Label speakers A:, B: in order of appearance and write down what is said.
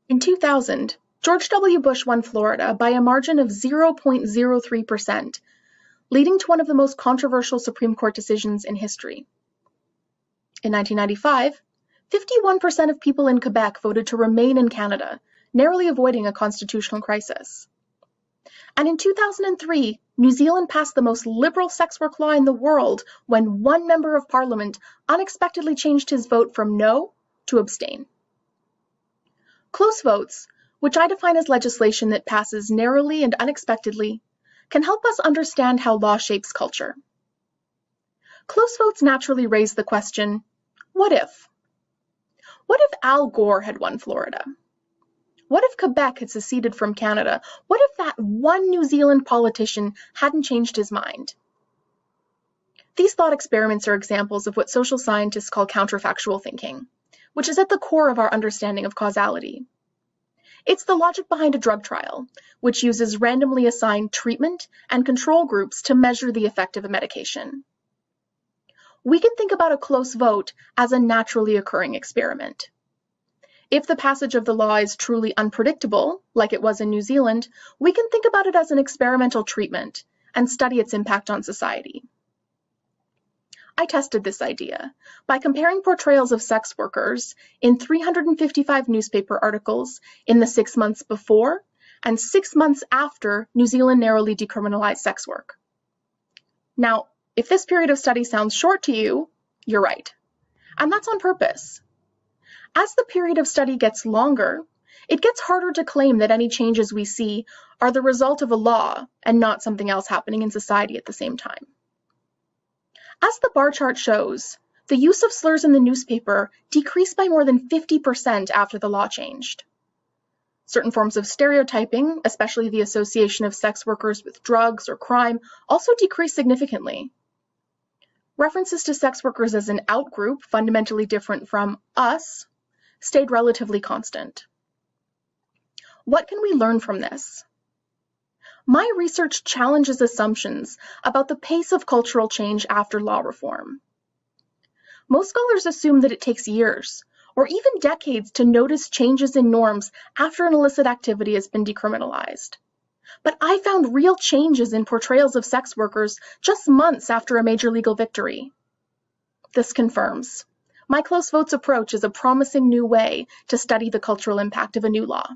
A: In 2000, George W. Bush won Florida by a margin of 0.03%, leading to one of the most controversial Supreme Court decisions in history. In 1995, 51% of people in Quebec voted to remain in Canada, narrowly avoiding a constitutional crisis. And in 2003, New Zealand passed the most liberal sex work law in the world when one member of parliament unexpectedly changed his vote from no to abstain. Close votes, which I define as legislation that passes narrowly and unexpectedly, can help us understand how law shapes culture. Close votes naturally raise the question, what if? What if Al Gore had won Florida? What if Quebec had seceded from Canada? What if that one New Zealand politician hadn't changed his mind? These thought experiments are examples of what social scientists call counterfactual thinking, which is at the core of our understanding of causality. It's the logic behind a drug trial, which uses randomly assigned treatment and control groups to measure the effect of a medication. We can think about a close vote as a naturally occurring experiment. If the passage of the law is truly unpredictable, like it was in New Zealand, we can think about it as an experimental treatment and study its impact on society. I tested this idea by comparing portrayals of sex workers in 355 newspaper articles in the 6 months before and 6 months after New Zealand narrowly decriminalized sex work. Now, if this period of study sounds short to you, you're right. And that's on purpose. As the period of study gets longer, it gets harder to claim that any changes we see are the result of a law and not something else happening in society at the same time. As the bar chart shows, the use of slurs in the newspaper decreased by more than 50% after the law changed. Certain forms of stereotyping, especially the association of sex workers with drugs or crime, also decreased significantly. References to sex workers as an out-group, fundamentally different from us, stayed relatively constant. What can we learn from this? My research challenges assumptions about the pace of cultural change after law reform. Most scholars assume that it takes years, or even decades, to notice changes in norms after an illicit activity has been decriminalized. But I found real changes in portrayals of sex workers just months after a major legal victory. This confirms my close votes approach is a promising new way to study the cultural impact of a new law.